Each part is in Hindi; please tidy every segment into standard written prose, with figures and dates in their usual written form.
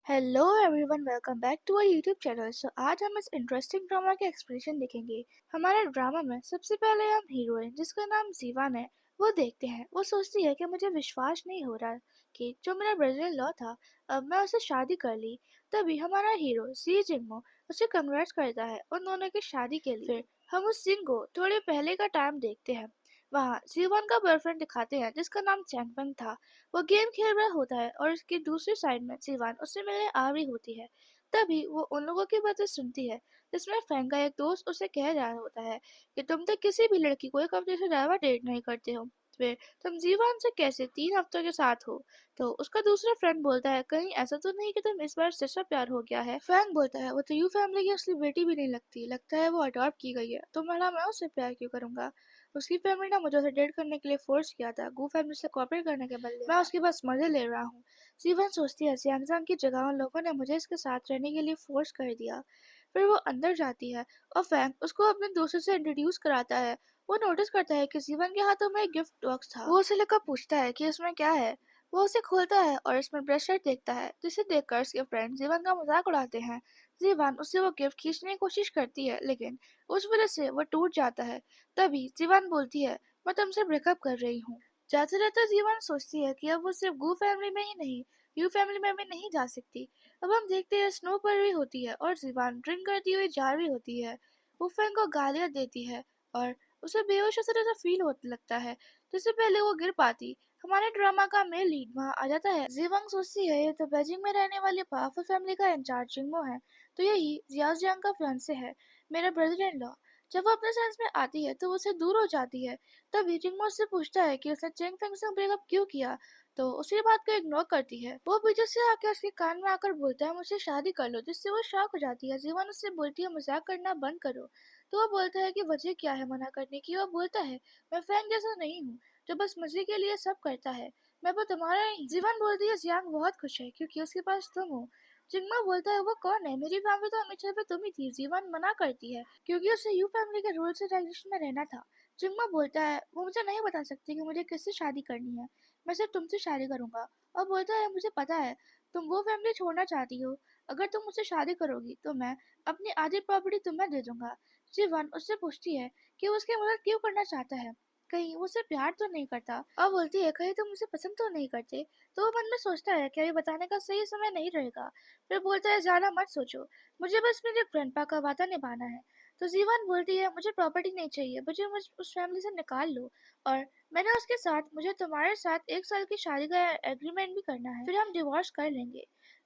Hello everyone, welcome back to our YouTube channel. आज हम इस इंटरेस्टिंग ड्रामा के एक्सप्लेनेशन देखेंगे। हमारे ड्रामा में सबसे पहले हम हीरोइन जिसका नाम जीवान है वो देखते हैं। वो सोचती है कि मुझे विश्वास नहीं हो रहा कि जो मेरा ब्रदर इन लॉ था अब मैं उससे शादी कर ली। तभी हमारा हीरो सी जिंगमो उसे कंग्रेट्स करता है उन दोनों की शादी के लिए। फिर हम उस सीन को थोड़े पहले का टाइम देखते हैं। वहाँ जीवान का बॉयफ्रेंड दिखाते हैं जिसका नाम चैंगफेंग था। वो गेम खेल रहा होता है और उसकी दूसरी साइड में सिवान उससे मिलने आ रही होती है। तभी वो उन लोगों की बातें सुनती है जिसमें फैंग का एक दोस्त उसे कह रहा होता है कि तुम तो किसी भी लड़की को एक हफ्ते से ज्यादा डेट नहीं करते हो, फिर तुम जीवान से कैसे 3 हफ्तों के साथ हो। तो उसका दूसरा फ्रेंड बोलता है कहीं ऐसा तो नहीं कि तुम इस बार सच्चा प्यार हो गया है। फैंग बोलता है वो तो यू फैमिली की असली बेटी भी नहीं लगती, लगता है वो अडॉप्ट की गई है, तो भला मैं उससे प्यार क्यों करूंगा। उसकी फैमिली ने मुझे उसे डेट करने के लिए फोर्स किया था, गू फैमिली से कॉपरेट करने के बदले मैं उसकी बस मजे ले रहा हूँ। जीवन सोचती है सियांगजांग की जगह उन लोगों ने मुझे इसके साथ रहने के लिए फोर्स कर दिया। फिर वो अंदर जाती है और फैंग उसको अपने दोस्तों से इंट्रोड्यूस कराता है। वो नोटिस करता है कि जीवन के हाथों में एक गिफ्ट बॉक्स था। वो उसे लेकर पूछता है कि इसमें क्या है। वो उसे खोलता है और इसमें ब्रेसलेट देखता है जिसे देखकर उसके फ्रेंड जीवन का मजाक उड़ाते हैं। जीवन उससे वो गिफ्ट खींचने की कोशिश करती है लेकिन उस वजह से वो टूट जाता है। तभी जीवन बोलती है मैं तुमसे ब्रेकअप कर रही हूँ। जाते जाते जीवन सोचती है कि अब वो सिर्फ गू फैमिली में ही नहीं, यू फैमिली में भी नहीं जा सकती। अब हम देखते हैं स्नो पर रही होती है और जीवन ड्रिंक करती हुई जा रही होती है। वो फैंग को गालियां देती है और उसे बेहोश ऐसा जैसा फील होने लगता है जिससे पहले वो गिर पाती। हमारे ड्रामा का मेन लीड वहाँ आ जाता है। जीवांग सोचती है ये तो बेजिंग में रहने वाली पावरफुल फैमिली का इंचार्ज जिंगमो है, तो यही जियाजियांग का फियांसे है, मेरा ब्रदर इन लॉ। जब वो अपने सेंस में आती है तो वो उससे दूर हो जाती है। तभी जिंगमो उससे पूछता है कि उसने चेंग फेंग से ब्रेकअप क्यों किया, तो उसी बात को इग्नोर करती है। वो पीछे से आके उसके कान में आकर बोलता है मुझसे शादी कर लो, जिससे वो शॉक हो जाती है। जीवन उससे बोलती है मजाक करना बंद करो। तो वो बोलता है कि वजह क्या है मना करने की। वो बोलता है मैं फैंग जैसा नहीं हूँ जो बस मजे के लिए सब करता है, मैं वो तुम्हारा नहीं। जीवन बोलती है जियांग बहुत खुश है क्योंकि उसके पास तुम हो। जिंगमा बोलता है वो कौन है, मेरी फैमिली तो हमेशा पे तुम ही थी। जीवन मना करती है क्योंकि उसे यू फैमिली के रूल्स एंड रेगुलेशन में रहना था। जिंगमा बोलता है वो मुझे नहीं बता सकती कि मुझे किससे शादी करनी है, मैं सिर्फ तुमसे शादी करूंगा। और बोलता है मुझे पता है तुम वो फैमिली छोड़ना चाहती हो, अगर तुम मुझसे शादी करोगी तो मैं अपनी आधी प्रॉपर्टी तुम्हें दे दूंगा। जीवन उससे पूछती है कि वो उसकी मदद क्यों करना चाहता है, कहीं वो उसे प्यार तो नहीं करता। और बोलती है कहीं तुम मुझे पसंद तो नहीं करते। तो वो मन में सोचता है क्या ये बताने का सही समय नहीं रहेगा। फिर बोलता है ज्यादा मत सोचो, मुझे बस मेरे ग्रैंडपा का वादा निभाना है। तो जीवन बोलती है मुझे प्रॉपर्टी नहीं चाहिए, मुझे उस फैमिली से निकाल लो, और मैंने उसके साथ मुझे तुम्हारे साथ 1 साल की शादी का एग्रीमेंट भी करना है, फिर हम डिवोर्स कर लेंगे।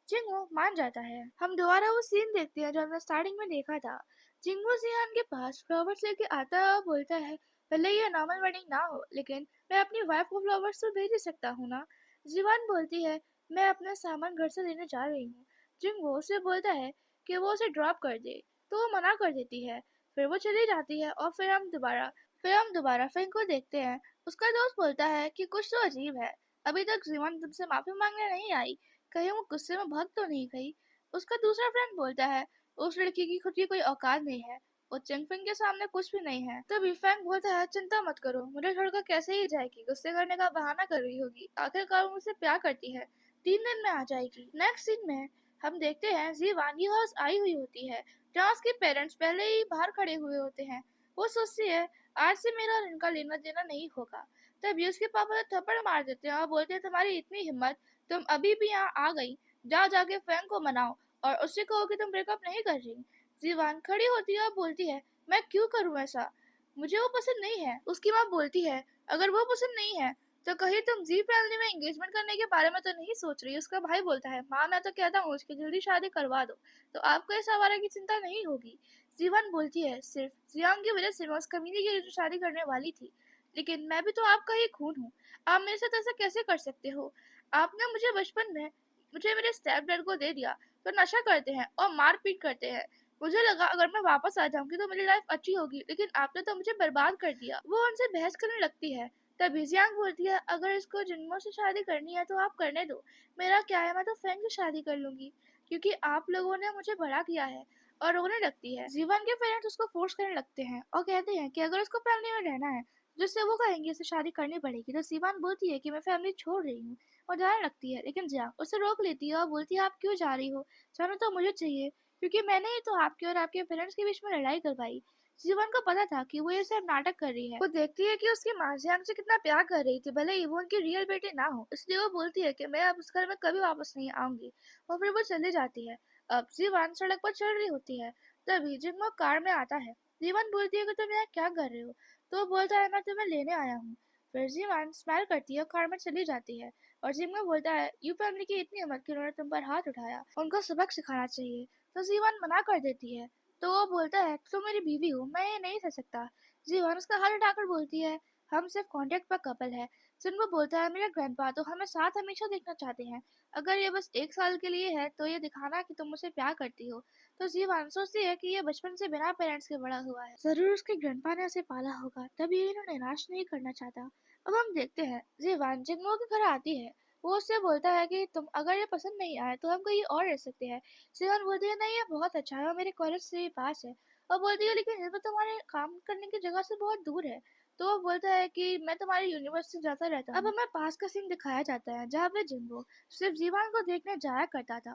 जिंगू मान जाता है। हम दोबारा वो सीन देखते हैं जो हमने स्टार्टिंग में देखा था। जिंगू जियान के पास फ्लावर्स लेके आता है और बोलता है भले ये नॉर्मल वेडिंग ना हो लेकिन मैं अपनी वाइफ को फ्लावर्स तो भेज ही सकता हूँ ना। जीवान बोलती है मैं अपना सामान घर से लेने जा रही हूँ। जिंगू उसे बोलता है कि वो उसे ड्रॉप कर दे, तो वो मना कर देती है। फिर वो चली जाती है और फिर हम दोबारा फिंग को देखते हैं। उसका दोस्त बोलता है कि कुछ तो अजीब है, अभी तक जीवन तुमसे माफी मांगने नहीं आई, कहीं वो गुस्से में भाग तो नहीं गई। उसका दूसरा फ्रेंड बोलता है उस लड़की की खुद की कोई औकात नहीं है, वो चेंगफेंग के सामने कुछ भी नहीं है। तभी फैंग बोलता है चिंता मत करो, मुझे छोड़कर कैसे ही जाएगी, गुस्से करने का बहाना कर रही होगी, आखिरकार वो मुझसे प्यार करती है, 3 दिन में आ जाएगी। नेक्स्ट सीन में हम देखते हैं जी वानी हाउस आई हुई होती है जहाँ उसके पेरेंट्स पहले ही बाहर खड़े हुए होते हैं। वो सोचती है आज से मेरा और इनका लेना देना नहीं होगा। तभी उसके पापा तो थप्पड़ मार देते हैं और बोलते हैं तुम्हारी इतनी हिम्मत, तुम अभी भी यहाँ आ गई, जाओ जाके फैंग को मनाओ और उससे कहो कि तुम ब्रेकअप नहीं कर रही। जीवान खड़ी होती है और बोलती है मैं क्यों करूँ ऐसा, मुझे वो पसंद नहीं है। उसकी माँ बोलती है अगर वो पसंद नहीं है तो कहीं तुम जी फैमिली में एंगेजमेंट करने के बारे में तो नहीं सोच रही। उसका भाई बोलता है माँ मैं तो कहता हूँ उसकी जल्दी शादी करवा दो, तो आपको इस आवारा की चिंता नहीं होगी। जीवन बोलती है सिर्फ जियांग की वजह से मैं उस कमीने की शादी करने वाली थी, लेकिन मैं भी तो आपका ही खून हूँ, आप मेरे साथ ऐसा कैसे कर सकते हो। आपने मुझे बचपन में मुझे मेरे स्टेप डैड को दे दिया, तो नशा करते हैं और मारपीट करते हैं, मुझे लगा अगर मैं वापस आ जाऊंगी तो मेरी लाइफ अच्छी होगी, लेकिन आपने तो मुझे बर्बाद कर दिया। वो उनसे बहस करने लगती है। तभी जियांग बोलती है अगर इसको जिन्मो से शादी करनी है तो आप करने दो, मेरा क्या है, मैं तो फैंग से शादी कर लूंगी, क्योंकि आप लोगों ने मुझे बड़ा किया है। और रोने लगती है। जीवन के पेरेंट्स उसको फोर्स करने लगते हैं और कहते हैं कि अगर उसको फैमिली में रहना है जिससे वो कहेंगे उसे शादी करनी पड़ेगी। तो सीवान बोलती है कि मैं फैमिली छोड़ रही हूँ और जाने लगती है, लेकिन जियांग उसे रोक लेती है और बोलती है आप क्यों जा रही हो? जाना तो मुझे चाहिए, क्योंकि मैंने ही तो आपके और आपके पेरेंट्स के बीच में लड़ाई करवाई। जीवन को पता था कि वो ये सब नाटक कर रही है। वो देखती है कि उसकी माँ जियांग से कितना प्यार कर रही थी, भले ही वो उनकी रियल बेटी ना हो। इसलिए वो बोलती है कि मैं अब उस घर में कभी वापस नहीं आऊंगी, और फिर वो चली जाती है। अब जीवन सड़क पर चल रही होती है, तभी जिंगमो कार में आता है। जीवन बोलती है कि तुम यहाँ क्या कर रहे हो? तो वो बोलता है मैं तुम्हें लेने आया हूँ। फिर जीवन स्माइल करती है और कार में चली जाती है। और जिंगमो बोलता है यू फैमिली की इतनी हिम्मत कि उन्होंने तुम पर हाथ उठाया, उनको सबक सिखाना चाहिए। तो जीवन मना कर देती है। तो वो बोलता है तुम मेरी बीवी हो, मैं ये नहीं सह सकता। जीवन उसका हाथ उठाकर बोलती है हम सिर्फ कॉन्ट्रैक्ट पर कपल है। जिनको बोलता है मेरे ग्रैंडपा तो हमें साथ हमेशा देखना चाहते हैं, अगर ये बस 1 साल के लिए है तो ये दिखाना कि तुम मुझसे प्यार करती हो। तो जीवन सोचती है कि ये बचपन से बिना पेरेंट्स के बड़ा हुआ है, जरूर उसके ग्रैंडपा ने उसे पाला होगा, तभी इन्होंने निराश नहीं करना चाहता। अब हम देखते हैं जीवन जिंगमो के घर आती है। वो उससे बोलता है कि तुम अगर ये पसंद नहीं आए तो हम कहीं और रह सकते हैं। जीवन बोलती है नहीं ये बहुत अच्छा है और मेरे कॉलेज से ही पास है। और बोलती है लेकिन ये तो तुम्हारे काम करने की जगह से बहुत दूर है। तो वो बोलता है कि मैं तुम्हारी यूनिवर्सिटी जाता रहता हूँ। अब हमें पास का सीन दिखाया जाता है जहाँ पे जिंगो सिर्फ जीवन को देखने जाया करता था।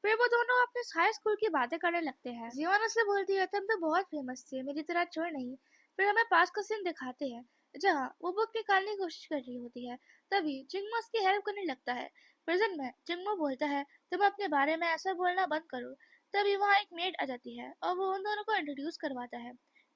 फिर वो दोनों अपने हाई स्कूल की बातें करने लगते हैं। जीवन उससे बोलती है तुम तो बहुत फेमस थे, मेरी तरह चोर नहीं। फिर हमें पास का सीन दिखाते हैं जहाँ वो बुक निकालने की कोशिश कर रही होती है। तभी जिंगमो उसकी हेल्प करने लगता है। प्रेजेंट में जिंगमो बोलता है तुम अपने बारे में ऐसा बोलना बंद करो। तभी वहाँ एक मेड आ जाती है और वो उन दोनों को इंट्रोड्यूस करवाता है।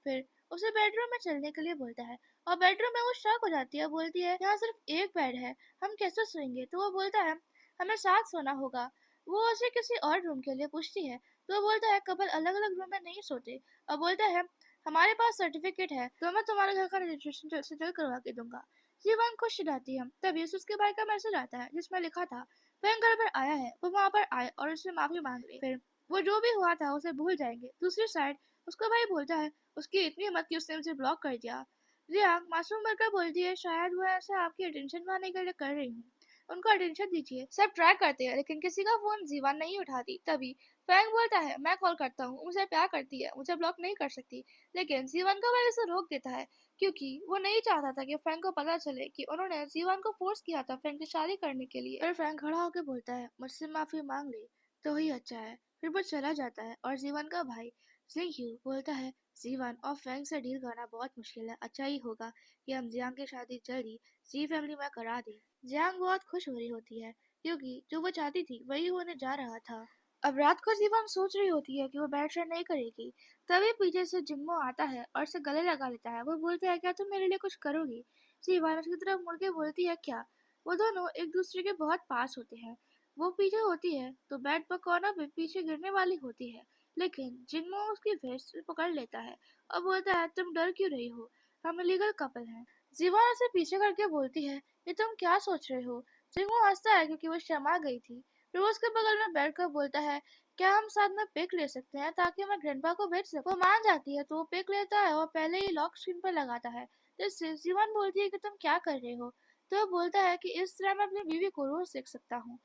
फिर उसे बेडरूम में चलने के लिए बोलता है और बेडरूम में वो शॉक हो जाती है, बोलती है यहाँ सिर्फ एक बेड है, हम कैसे सोएंगे? तो वो बोलता है हमें साथ सोना होगा। वो उसे किसी और रूम के लिए पूछती है, तो वो बोलता है कपल अलग अलग रूम में नहीं सोते। और बोलता है हमारे पास सर्टिफिकेट है तो मैं तुम्हारे घर का रजिस्ट्रेशन सेटल करवा के दूंगा। जीवन खुश हो जाती है। तभी उसे उसके भाई का मैसेज आता है जिसमें लिखा था वह घर पर आया है, वो वहाँ पर आए और उससे माफी मांग ले, फिर वो जो भी हुआ था उसे भूल जाएंगे। दूसरी साइड उसका भाई बोलता है उसकी इतनी हिम्मत कि उसने मुझे ब्लॉक कर दिया। रिया मासूम बनकर बोलती है शायद वो ऐसा आपकी अटेंशन पाने के लिए कर रही हूँ, उनको अटेंशन दीजिए। सब ट्राई करते हैं लेकिन किसी का फोन जीवन नहीं उठाती। तभी फैंग बोलता है मैं कॉल करता हूँ, मुझे प्यार करती है, मुझे ब्लॉक नहीं कर सकती। लेकिन जीवन का भाई उसे रोक देता है क्योंकि वो नहीं चाहता था कि फ्रैंक को पता चले कि उन्होंने जीवन को फोर्स किया था फ्रैंक से शादी करने के लिए। फिर फ्रैंक खड़ा होकर बोलता है मुझसे माफी मांग ले तो ही अच्छा है। फिर वो चला जाता है और जीवन का भाई जिंग बोलता है जीवन और फ्रैंक से डील करना बहुत मुश्किल है, अच्छा ही होगा कि हम जियांग की शादी जल्दी जी फैमिली में करा दें। जियांग बहुत खुश हो रही होती है क्योंकि जो वो चाहती थी वही होने जा रहा था। अब रात को जीवन सोच रही होती है कि वो बेड शेयर नहीं करेगी, तभी पीछे से जिंगमो आता है और उसे गले लगा लेता है। वो बोलता है क्या तुम मेरे लिए कुछ करोगी? जीवन उसकी तरफ मुड़ के बोलती है क्या? वो दोनों एक दूसरे के बहुत पास होते हैं। वो पीछे होती है तो बेड पर कोना पे पीछे गिरने वाली होती है, लेकिन जिंगमो उसकी वेस्ट पकड़ लेता है और बोलता है तुम डर क्यों रही हो, हम लीगल कपल हैं। जीवन उसे पीछे करके बोलती है ये तुम क्या सोच रहे हो? जिंगमो हंसता है क्योंकि वो शर्मा गई थी। फिर वो उसके बगल में बैठकर बोलता है क्या हम साथ में पिक ले सकते हैं ताकि मैं ग्रैंडपा को भेज सकूं? वो मान जाती है तो वो पिक लेता है और पहले ही लॉक स्क्रीन पर लगाता है। जिससे जीवन बोलती है कि तुम क्या कर रहे हो? तो वो बोलता है कि इस तरह मैं अपनी बीवी को रोज देख सकता हूँ।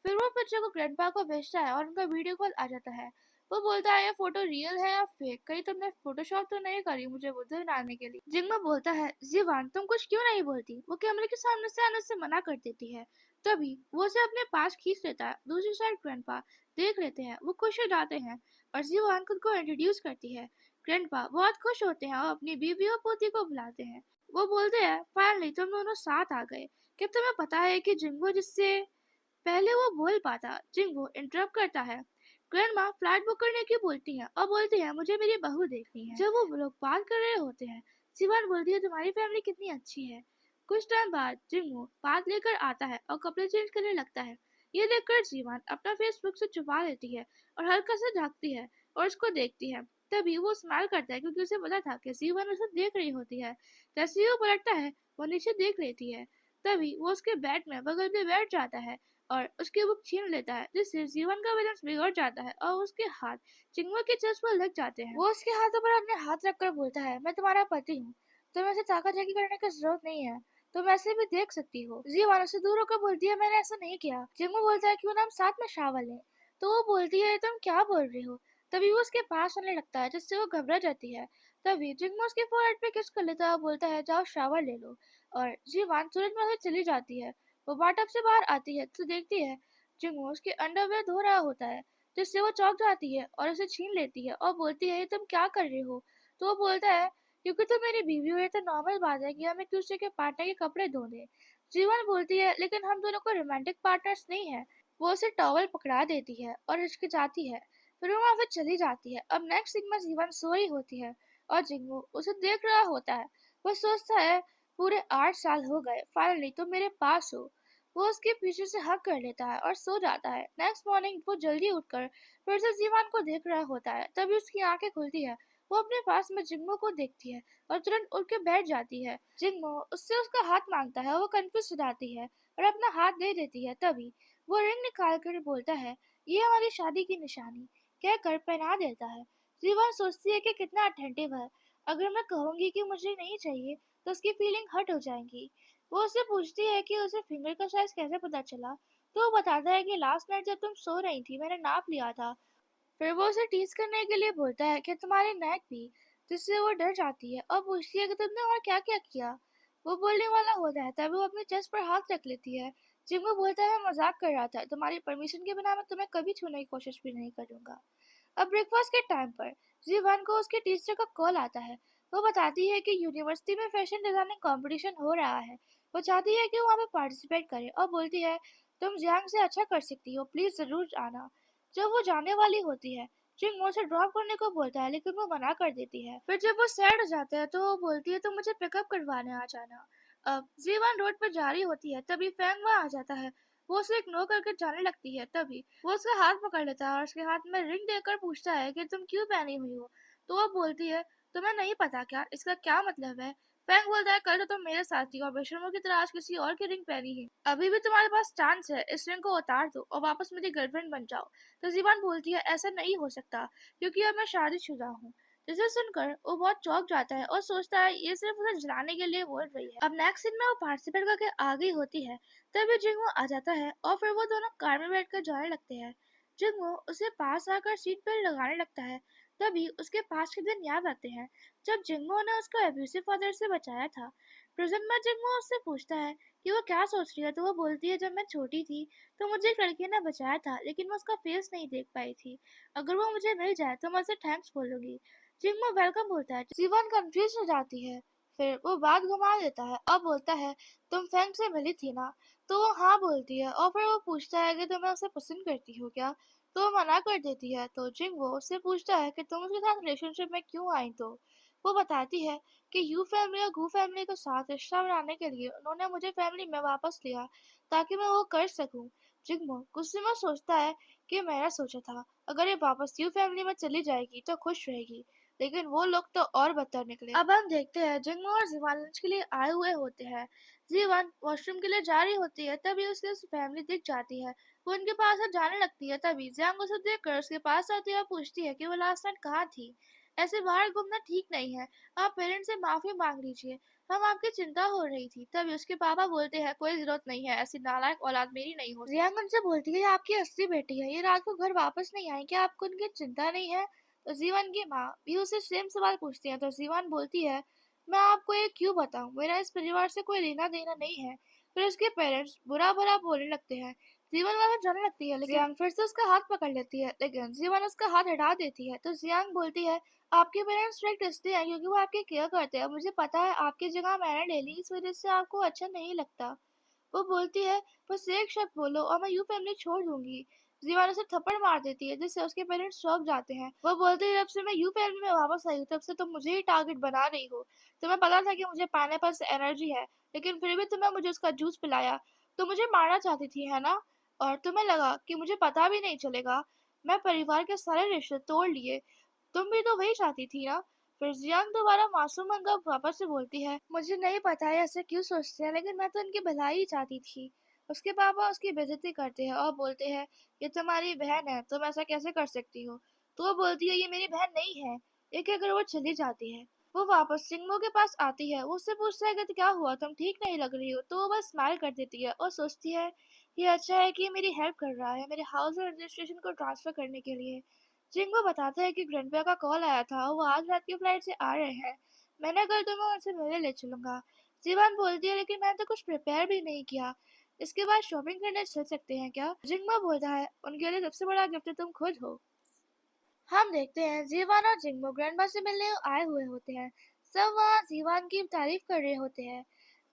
फिर वो पिक्चर को ग्रैंडपा को भेजता है और उनका वीडियो कॉल आ जाता है। वो बोलता है ये फोटो रियल है या फेक, कहीं तुमने फोटोशॉप तो नहीं करी मुझे बुद्धि बनाने के लिए? जिंगमा बोलता है जीवान तुम कुछ क्यों नहीं बोलती? वो कैमरे के सामने से आने से मना कर देती है। तभी वो उसे अपने पास खींच लेता है। दूसरी साइड ग्रैंडपा देख लेते हैं, वो खुश हो जाते हैं और जीवान खुद को इंट्रोड्यूस करती है। ग्रैंडपा बहुत खुश होते हैं और अपनी बीवी और पोती को बुलाते हैं। वो बोलते हैं फाइनली तुम दोनों साथ आ गए। क्या तुम्हें पता है कि जिंगो जिससे पहले वो बोल पाता, जिंगो इंटरप्ट करता है। ग्रैंडमा फ्लाइट बुक करने की बोलती है और बोलती है मुझे मेरी बहू देखनी है। जब वो लोग बात कर रहे होते हैं सिवान बोलती है तुम्हारी फैमिली कितनी अच्छी है। कुछ टाइम बाद जिंगो बात लेकर आता है और कपड़े चेंज करने लगता है। ये देखकर जीवान अपना फेसबुक से छुपा लेती है और हल्का से झांकती है और उसको देखती है। तभी वो स्माइल करता है क्योंकि उसे पता था कि जीवन उसे देख रही होती है। जैसे ही वो पलटता है वो नीचे देख लेती है। तभी वो उसके बेड में बगल में बैठ जाता है और उसकी बुक छीन लेता है, जिससे जीवन का बैलेंस बिगड़ जाता है और उसके हाथ चिंगमा के चेस्ट पर लग जाते हैं। वो उसके हाथों पर अपने हाथ रखकर बोलता है मैं तुम्हारा पति हूँ, तुम्हें ऐसे ताकाजाकी करने की जरूरत नहीं है, तुम ऐसे भी देख सकती हो। जीवन उसे दूर होकर बोलती है मैंने ऐसा नहीं किया। जिंगमा बोलता है क्यों ना हम साथ में शावर लें? तो वो बोलती है तुम क्या बोल रही हो? तभी वो उसके पास आने लगता है जिससे वो घबरा जाती है। तभी जिंगमा उसके फोrehead पे किस कर लेता है और बोलता है जाओ शावर ले लो। और जीवान तुरंत वहां से चली जाती है। वो बाथटब से बाहर आती है तो देखती है जिंगू उसके अंडरवेयर धो रहा होता है, जिससे वो चौंक जाती है और उसे छीन लेती है और बोलती है ये तुम क्या कर रहे हो। तो वो बोलता है क्योंकि तुम मेरी बीवी हो, ये तो नॉर्मल बात है कि हम एक दूसरे के पार्टनर के कपड़े धो दें। जीवन बोलती है लेकिन हम दोनों को रोमांटिक पार्टनर्स नहीं है। वो उसे टॉवल पकड़ा देती है और हिचकिचाती है, फिर वो वहां से चली जाती है। अब नेक्स्ट सीन में जीवन सो रही होती है और जिंगू उसे देख रहा होता है। वो सोचता है पूरे 8 साल हो गए, फाइनली तुम मेरे पास हो। वो उसके पीछे से हग कर लेता है और सो जाता है। नेक्स्ट मॉर्निंग वो जल्दी उठकर फिर से जीवन को देख रहा होता है, तभी उसकी आंखें खुलती है। वो अपने पास में जिंगो को देखती है और तुरंत उठ के बैठ जाती है। जिंगो उससे उसका हाथ मांगता है, वो कंफ्यूज हो जाती है और अपना हाथ दे देती है। तभी वो रिंग निकाल कर बोलता है ये हमारी शादी की निशानी कहकर पहना देता है। जीवन सोचती है कि कितना अटेंटिव है, अगर मैं कहूंगी कि मुझे नहीं चाहिए तो उसकी फीलिंग हर्ट हो जाएंगी। वो उससे पूछती है कि उसे फिंगर का साइज कैसे पता चला, तो वो बताता है कि लास्ट नाइट जब तुम सो रही थी मैंने नाप लिया था। फिर वो उसे टीज करने के लिए बोलता है कि तुम्हारी नेक भी, जिससे वो डर जाती है और पूछती है कि तुमने और क्या क्या किया। वो बोलने वाला होता है तभी वो अपने चेस्ट पर हाथ रख लेती है। जिंगो बोलता है मैं मजाक कर रहा था, तुम्हारी परमिशन के बिना मैं तुम्हें कभी छूने की कोशिश भी नहीं करूंगा। अब ब्रेकफास्ट के टाइम पर जीवन को उसके टीचर का कॉल आता है। वो बताती है कि यूनिवर्सिटी में फैशन डिजाइनिंग कंपटीशन हो रहा है। वो चाहती है कि वो वहाँ पे पार्टिसिपेट करे और बोलती है तुम जियांग से अच्छा कर सकती हो, प्लीज जरूर आना। जब वो जाने वाली होती है जिंग उसे ड्रॉप करने को बोलता है लेकिन वो मना कर देती है। फिर जब वो सैड हो जाता है तो वो बोलती है तुम मुझे पिकअप करवाने आ जाना। अब जीवन रोड पर जा रही होती है तभी फैंग वहाँ आ जाता है। वो उसे इग्नोर करके जाने लगती है, तभी वो उसका हाथ पकड़ लेता है और उसके हाथ में रिंग देकर पूछता है कि तुम क्यों पहनी हुई हो। तो वो बोलती है तुम्हें नहीं पता क्या इसका क्या मतलब है। फैंग बोलता है कल तो तुम मेरे साथ थी और बेशर्मों की तरह आज किसी और की रिंग पहनी है। अभी भी तुम्हारे पास चांस है, इस रिंग को उतार दो और वापस मेरी गर्लफ्रेंड बन जाओ। तो जीवन बोलती है ऐसा नहीं हो सकता क्योंकि अब मैं शादीशुदा हूँ। जिसे सुनकर वो बहुत चौंक जाता है और सोचता है ये सिर्फ उसे जलाने के लिए बोल रही है। अब नेक्स्ट सीन में वो पार्टिसिपेट करके आ गई होती है, तभी जिंगू आ जाता है और फिर वो दोनों कार में बैठकर जाने लगते हैं। जिंगू उसे पास आकर सीट बेल्ट लगाने लगता है, तभी उसके पास के दिन याद आते हैं जब जिंगू ने उसको एब्यूसिव फादर से बचाया था। प्रिजन में जिंगू उससे पूछता है कि वो क्या सोच रही है, तो वो बोलती है जब मैं छोटी थी तो मुझे एक लड़की ने बचाया था लेकिन मैं उसका फेस नहीं देख पाई थी। अगर वो मुझे मिल जाए तो मैं उसे थैंक्स बोलूंगी। जिंगू वेलकम बोलता है, जीवन कंफ्यूज हो जाती है। फिर वो बात घुमा देता है और बोलता है तुम फैंग से मिली थी ना। तो वो हाँ बोलती है और फिर वो पूछता है कि तुम्हें उसे पसंद करती हो क्या। तो वो मना कर देती है। तो जिंगो उससे पूछता है कि तुम उसके साथ रिलेशनशिप में क्यों आई। तो वो बताती है कि यू फैमिली और गू फैमिली के साथ रिश्ता बनाने के लिए उन्होंने मुझे फैमिली में वापस लिया ताकि मैं वो कर सकूं। जिंगो गुस्से में सोचता है कि मैंने सोचा था अगर ये वापस यू फैमिली में चली जाएगी तो खुश रहेगी, लेकिन वो लोग तो और बदतर निकले। अब हम देखते हैं जिंगो और जीवन लंच के लिए आए हुए होते हैं। जीवन वॉशरूम के लिए जा रही होती है तभी उसकी फैमिली दिख जाती है। वो उनके पास से जाने लगती है, तभी जियांग उसे देखकर उसके पास आती है और पूछती है कि वो लास्ट नाइट कहाँ थी। ऐसे बाहर घूमना ठीक नहीं है, आप पेरेंट्स से माफी मांग लीजिए, हम आपकी चिंता हो रही थी। तभी उसके पापा बोलते हैं कोई जरूरत नहीं है, ऐसी नालायक औलाद मेरी नहीं हो। जियांग उनसे बोलती है ये आपकी असली बेटी है, ये रात को घर वापस नहीं आई, क्या आपको उनकी चिंता नहीं है। तो जीवन की माँ भी उसे सेम सवाल पूछती है। तो जीवन बोलती है मैं आपको ये क्यों बताऊं, मेरा इस परिवार से कोई लेना देना नहीं है। फिर उसके पेरेंट्स बुरा बुरा बोलने लगते हैं। जीवन वहां जाने लगती है लेकिन जियांग फिर से उसका हाथ पकड़ लेती है, लेकिन जीवन उसका हाथ हटा देती है। तो जियांग बोलती है आपके पेरेंट्स स्ट्रिक्ट इसलिए हैं क्योंकि वो आपकी केयर करते हैं, मुझे पता है आपकी जगह मैंने ले ली, इस वजह से आपको अच्छा नहीं लगता। वो बोलती है बस एक शब्द बोलो और मैं यू फैमिली छोड़ दूंगी। जीवान उसे थप्पड़ मार देती है जिससे उसके पेरेंट्स चौंक जाते हैं। वो बोलते हैं जब से मैं यू फैमिली में वापस आई हूँ तब से तुम मुझे ही टारगेट बना रही हो। तुम्हें पता था कि मुझे पाइनएप्पल से एनर्जी है, लेकिन फिर भी तुमने मुझे उसका जूस पिलाया। तुम मुझे मारना चाहती थी है ना, और तुम्हें लगा कि मुझे पता भी नहीं चलेगा। मैं परिवार के सारे रिश्ते तोड़ लिए, तुम भी तो वही चाहती थी ना। फिर जियांग दोबारा मासूम बनकर वापस से बोलती है मुझे नहीं पता है ऐसे क्यों सोचते हैं, लेकिन मैं तो उनकी भलाई ही चाहती थी। उसके पापा उसकी बेइज्जती करते हैं और बोलते हैं ये तुम्हारी बहन है, तुम ऐसा कैसे कर सकती हो। तो वो बोलती है ये मेरी बहन नहीं है, ये कहकर वो चली जाती है। वो वापस सिंगमो के पास आती है, वो उससे पूछता है कि क्या हुआ, तुम ठीक नहीं लग रही हो। तो वो बस स्माइल कर देती है और सोचती है ये अच्छा है कि ये मेरी हेल्प कर रहा है मेरे हाउस रजिस्ट्रेशन को ट्रांसफर करने के लिए। जिंगो बताता है कि ग्रैंडपा का कॉल आया था, वो आज रात की फ्लाइट से आ रहे हैं, मैंने कल तुम्हें उनसे मिलने ले चलूंगा। जीवान बोलती है लेकिन मैंने तो कुछ प्रिपेयर भी नहीं किया। इसके बाद शॉपिंग करने चल सकते हैं क्या? जिंगमा बोलता है, उनके लिए सबसे बड़ा गिफ्ट तुम खुद हो। हम देखते हैं जीवान और जिंगमो ग्रैंडपा से मिलने आए हुए होते हैं। सब वहाँ जीवान की तारीफ कर रहे होते हैं।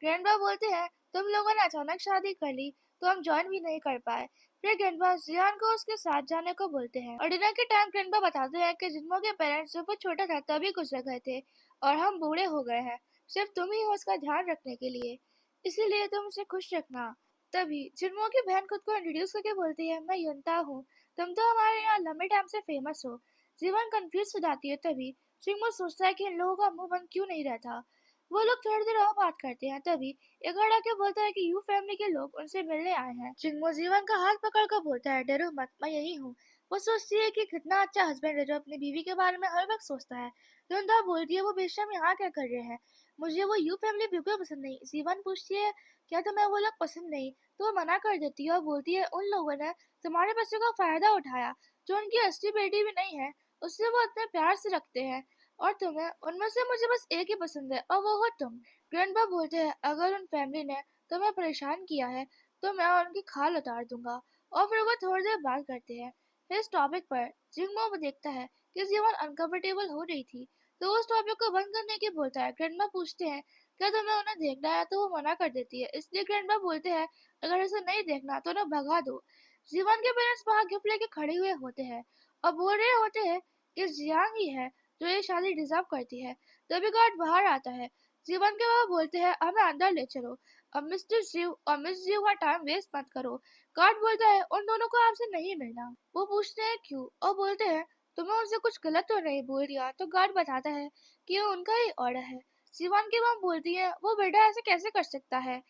ग्रैंडपा बोलते हैं, तुम लोगों ने अचानक शादी कर ली तो हम ज्वाइन भी नहीं कर पाए। फिर ग्रैंडपा जियान को उसके साथ जाने को बोलते हैं और डिनर के टाइम ग्रैंडपा बताते हैं कि जिंगमो के पेरेंट्स जब वो छोटा था तभी गुजर गए थे और हम बूढ़े हो गए हैं। सिर्फ तुम ही हो उसका ध्यान रखने के लिए, इसीलिए तुम उसे खुश रखना। तभी जिन्मो की बहन खुद को इंट्रोड्यूस करके बोलती है, मैं युनता हूँ, तुम तो हमारे यहाँ लंबे टाइम से फेमस हो। जीवन कंफ्यूज हो जाती है। तभी जिंगमो सोचता है कि इन लोगों का मुंह बंद क्यों नहीं रहता। वो लोग थोड़ी देर और बात करते हैं। तभी एक और आके बोलता है कि यू फैमिली के लोग उनसे मिलने आए हैं। जिंगमो जीवन का हाथ पकड़ कर बोलता है, डरो मत, मैं यही हूँ। वो सोचती है कि कितना अच्छा हस्बैंड है जो अपनी बीवी के बारे में हर वक्त सोचता है। युनता बोलती है, वो बेशम यहाँ क्या कर रहे हैं, मुझे वो यू फैमिली बिल्कुल पसंद नहीं। जीवन पूछती है, क्या तुम्हें वो लोग पसंद नहीं? तो वो मना कर देती है और बोलती है, उन लोगों ने तुम्हारे बच्चे का फायदा उठाया, जो उनकी असली बेटी भी नहीं है, उससे वो इतने प्यार से रखते हैं, और तुम्हें उनमें से मुझे बस एक ही पसंद है और वो हो तुम। ग्रैंडपा बोलते हैं, अगर उन फैमिली ने तुम्हें परेशान किया है तो मैं उनकी खाल उतार दूंगा। और फिर वो थोड़ी देर बात करते हैं। फिर इस टॉपिक पर जिंगमो देखता है कि जीवन अनकंफर्टेबल हो रही थी, तो वो उस टॉपिक को बंद करने की बोलता है। ग्रैंडपा पूछते हैं, क्या तुम्हें उन्हें देखना है? तो वो मना कर देती है। इसलिए ग्रैंडपा बोलते हैं, अगर इसे नहीं देखना तो उन्हें भगा दो। जीवन के पेरेंट्स बाहर गिफ्ट लेके खड़े हुए होते हैं और बोल रहे होते हैं कि जियांग ही है जो ये शादी डिजर्व करती है। तभी गार्ड बाहर आता है। जीवन के बाबा बोलते हैं, हमें अंदर ले चलो, अब मिस्टर जीव और मिस जीव का टाइम वेस्ट मत करो। गार्ड बोलता है, उन दोनों को आपसे नहीं मिलना। वो पूछते हैं क्यों, और बोलते हैं, तुम्हें उनसे कुछ गलत तो नहीं बोल दिया? तो गार्ड बताता है कि ये उनका ही ऑर्डर है। शिवान की मॉम बोलती है, वो बेटा ऐसे कैसे कर सकता है,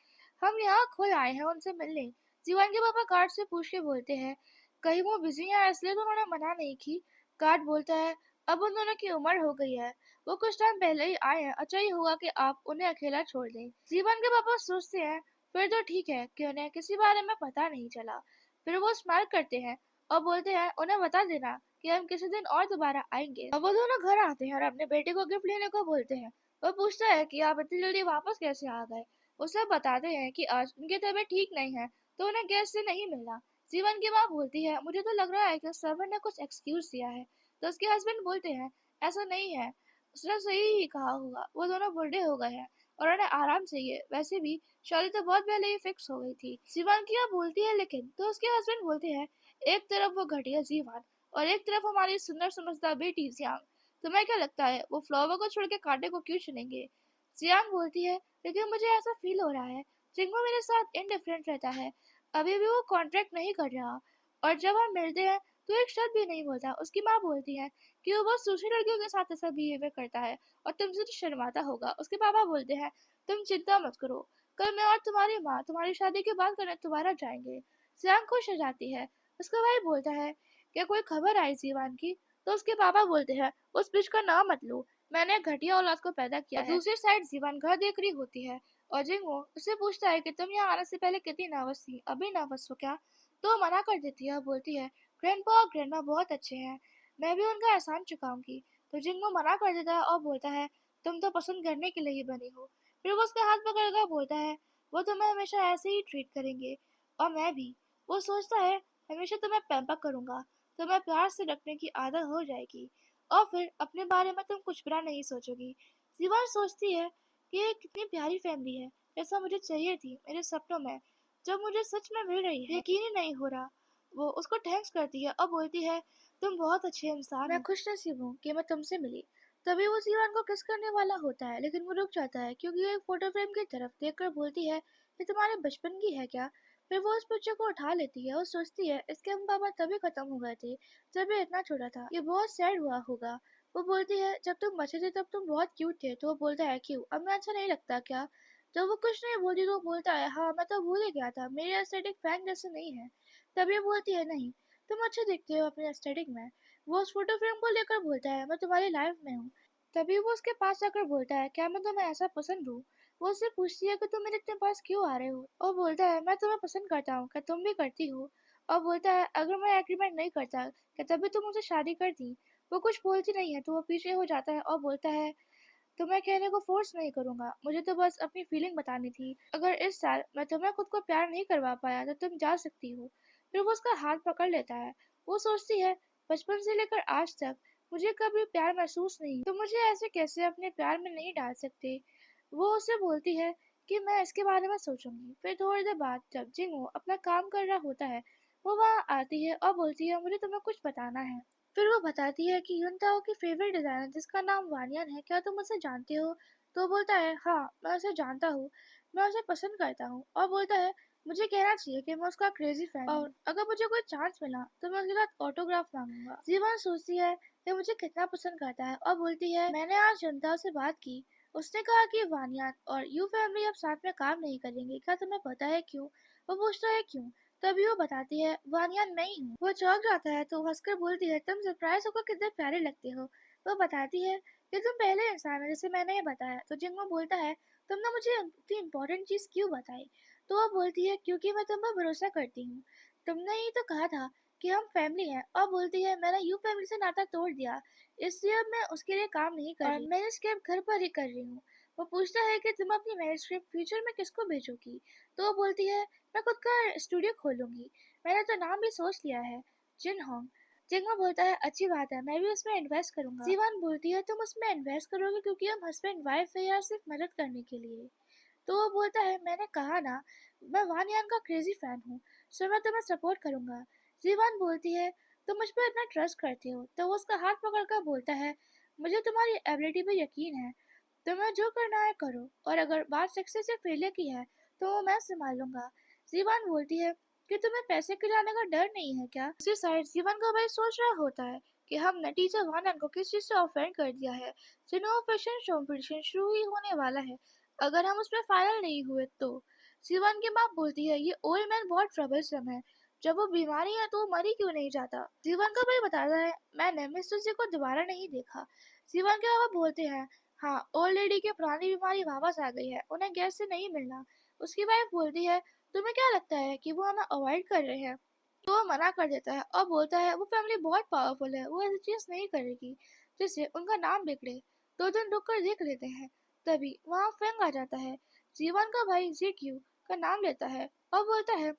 हम यहाँ खुद आए हैं उनसे मिलने। शिवान के पापा गार्ड से पूछ के बोलते हैं, कहीं वो बिजी है इसलिए तो उन्होंने मना नहीं की। गार्ड बोलता है, अब उन दोनों की उम्र हो गई है, वो कुछ टाइम पहले ही आए हैं, अच्छा ही हुआ कि आप उन्हें अकेला छोड़ दें। जीवन के पापा सोचते हैं, फिर तो ठीक है कि उन्हें किसी बारे में पता नहीं चला। फिर वो स्माइल करते हैं और बोलते हैं, उन्हें बता देना कि हम किसी दिन और दोबारा आएंगे। अब वो दोनों घर आते हैं और अपने बेटे को गिफ्ट लेने को बोलते हैं। वो पूछता है कि आप इतनी जल्दी वापस कैसे आ गए। उसे बताते हैं कि आज उनकी तबीयत ठीक नहीं है तो उन्हें गेस्ट से नहीं मिलना। जीवन की माँ बोलती है, मुझे तो लग रहा है कि सर्वर ने कुछ एक्सक्यूज दिया है। तो उसके हस्बैंड बोलते हैं, ऐसा नहीं है, उसने सही ही कहा होगा, वो दोनों बूढ़े हो गए हैं और उन्हें आराम चाहिए। वैसे भी शादी तो बहुत पहले ही फिक्स हो गई थी। शिवांकिया बोलती है, लेकिन तो उसके हस्बैंड बोलते हैं, एक तरफ वो घटिया जीवन और एक तरफ हमारी सुंदर समझदार बेटी जियांग, तुम्हें क्या लगता है वो फ्लावर को छोड़ के कांटे को क्यों चुनेंगे? जियांग बोलती है, लेकिन मुझे ऐसा फील हो रहा है जिंगो मेरे साथ इनडिफरेंट रहता है, अभी भी वो कॉन्ट्रैक्ट नहीं कर रहा, और जब हम मिलते हैं तो एक शब्द भी नहीं बोलता। उसकी माँ बोलती है कि वो बस दूसरी लड़कियों के साथ ऐसा बिहेवियर करता है और तुमसे तो शर्माता होगा। उसके पापा बोलते हैं, तुम चिंता मत करो, कल मैं और तुम्हारी माँ तुम्हारी शादी की बात करने दोबारा जाएंगे। जियांग खुश हो जाती है। उसका भाई बोलता है, क्या कोई खबर आई जीवान की? तो उसके पापा बोलते हैं, उस बिच का नाम मत लो, मैंने एक घटिया औलाद को पैदा किया है। दूसरी साइड जीवान घर देख रही होती है और जिंगो उससे पूछता है कि तुम यहाँ आने से पहले कितनी नर्वस थी, अभी नर्वस हो क्या? तो वो मना कर देती है और बोलती है, ग्रैंडपा और ग्रैंडमा बहुत अच्छे हैं, मैं भी उनका एहसान चुकाऊंगी। तो जिंगो मना कर देता है और बोलता है, तुम तो पसंद करने के लिए ही बनी हो। फिर वो उसका हाथ पकड़कर बोलता है, वो तुम्हें हमेशा ऐसे ही ट्रीट करेंगे और मैं भी। वो सोचता है, हमेशा तुम्हें पैम्पर करूंगा, तुम्हें प्यार से रखने की आदत हो जाएगी और फिर अपने बारे में तुम कुछ बुरा नहीं सोचोगी। जीवन सोचती है कि ये कितनी प्यारी फैमिली है, जैसा मुझे चाहिए थी मेरे सपनों में, जब मुझे सच में मिल रही है। यकीन ही नहीं हो रहा। वो उसको थैंक्स करती है और बोलती है, तुम बहुत अच्छे इंसान मैं खुश नसीब हूँ कि मैं तुमसे मिली। तभी वो जीवन को किस करने वाला होता है, लेकिन वो रुक जाता है क्योंकि वो एक फोटो फ्रेम की तरफ देखकर बोलती है, ये तुम्हारे बचपन की है क्या? फिर वो उस पिक्चर को उठा लेती है और सोचती है, इसके हम पापा तभी खत्म हो गए थे जब ये इतना छोटा था, ये बहुत सैड हुआ होगा। वो बोलती है, जब तुम बच्चे थे तब तुम बहुत क्यूट थे। तो वो बोलता है, क्यों, अब मैं अच्छा नहीं लगता क्या? जब वो कुछ नहीं बोलती तो वो बोलता है, हाँ मैं तो भूल ही गया था, मेरी एस्थेटिक फैन जैसे नहीं है। तभी बोलती है, नहीं, तुम अच्छे दिखते हो अपने एस्थेटिक में। वो उस फोटो फ्रेम को लेकर बोलता है, मैं तुम्हारी लाइफ में हूँ। तभी वो उसके पास आकर बोलता है, क्या मैं तुम्हें ऐसा पसंद हूँ? वो उससे पूछती है कि तुम मेरे इतने पास क्यों आ रहे हो? और बोलता है, मैं तुम्हें पसंद करता हूँ, क्या तुम भी करती हो? और बोलता है, अगर मैं एग्रीमेंट नहीं करता क्या तभी तुम मुझसे शादी करती? वो कुछ बोलती नहीं है तो वो पीछे हो जाता है और बोलता है, तुम्हें कहने को फोर्स नहीं करूंगा, मुझे तो बस अपनी फीलिंग बतानी थी। अगर इस साल मैं तुम्हें खुद को प्यार नहीं करवा पाया तो तुम जा सकती हो। फिर वो उसका हाथ पकड़ लेता है। वो सोचती है, बचपन से लेकर आज तक मुझे कभी प्यार महसूस नहीं, तो मुझे ऐसे कैसे अपने प्यार में नहीं डाल सकते। वो उसे बोलती है कि मैं इसके बारे में सोचूंगी। फिर थोड़ी देर बाद जब जिंगो अपना काम कर रहा होता है, वो वहाँ आती है और बोलती है, मुझे तुम्हें कुछ बताना है। फिर वो बताती है कि युनताओ की फेवरेट डिजाइनर जिसका नाम वानियन है, क्या तुम उसे जानते हो? तो वो बोलता है, हाँ मैं उसे जानता हूँ, मैं उसे पसंद करता हूँ। और बोलता है, मुझे कहना चाहिए कि मैं उसका क्रेजी फैन हूँ, और अगर मुझे कोई चांस मिला तो मैं उसके साथ ऑटोग्राफ मांगूंगा। जीवन सोचती है कि मुझे कितना पसंद करता है और बोलती है, मैंने आज युनताओ से बात की, उसने कहा कि वानियान और यू फैमिली अब साथ में काम नहीं करेंगे। क्या तुम्हें पता है क्यों? वो पूछता है क्यों? तभी वो बताती है, वानियान मैं ही हूँ। वो चौंक जाता है तो हंसकर बोलती है, तुम सरप्राइज होकर कितने प्यारे लगते हो। वो बताती है कि तुम पहले इंसान हो जिसे मैंने ये बताया। तो जिंगो बोलता है, तुमने मुझे इतनी इम्पोर्टेंट चीज क्यों बताई? तो वो बोलती है, क्योंकि मैं तुम पर भरोसा करती हूँ। तुमने ही तो कहा था कि हम फैमिली हैं। और बोलती है, मैंने यू फैमिली से नाता तोड़ दिया, इसलिए अब मैं उसके लिए काम नहीं कर रही, मैं स्क्रिप्ट घर पर ही कर रही हूँ। वो पूछता है कि तुम अपनी मैरिज स्क्रिप्ट फ्यूचर में किसको भेजोगी? तो वो बोलती है, मैं खुद का स्टूडियो खोलूंगी, मैंने तो नाम भी सोच लिया है, जिन होंग। जिंगमा बोलता है, अच्छी बात है, मैं भी उसमें इन्वेस्ट करूंगा। जीवन बोलती है, तुम उसमें इन्वेस्ट करोगे क्योंकि हम हस्बैंड वाइफ है या सिर्फ मदद करने के लिए? तो वो बोलता है, मैंने कहा ना, मैं वान यान का क्रेजी फैन हूँ, सो मैं तुम्हें सपोर्ट करूंगा। जीवान बोलती है, तुम मुझ पर इतना ट्रस्ट करते हो? तो वो उसका हाथ पकड़कर बोलता है, मुझे तुम्हारी एबिलिटी पे यकीन है, तुम्हें जो करना है करो, और अगर बात सक्सेस या फेलियर की है तो वो मैं संभाल लूंगा। जीवान बोलती है कि तुम्हें पैसे के जाने का डर नहीं है क्या? दूसरी साइड जीवन का भाई सोच रहा होता है कि हमने टीचर वानन को किस चीज से ऑफेंड कर दिया है। जिन्हों फैशन कॉम्पिटिशन शुरू ही होने वाला है, अगर हम उसमें फाइनल नहीं हुए तो। शिवान की माँ बोलती है, ये ओल्ड मैन बहुत ट्रबलसम है, जब वो बीमारी है तो वो मरी क्यों नहीं जाता? जीवन का भाई बताता है, मैंने मिस्टर जी को दोबारा नहीं देखा। जीवन के बाबा बोलते हैं, हाँ ओल्ड लेडी की पुरानी बीमारी वापस आ गई है, उन्हें गैस से नहीं मिलना। उसकी वाइफ बोलती है, तुम्हें क्या लगता है कि वो हमें अवॉइड कर रहे हैं? तो वो मना कर देता है और बोलता है, वो फैमिली बहुत पावरफुल है, वो ऐसी चीज नहीं करेगी जिससे उनका नाम बिगड़े। 2 दिन रुक कर देख लेते हैं। तभी वहाँ फेंग आ जाता है। जीवन का भाई जीक्यू का नाम लेता है और बोलता है,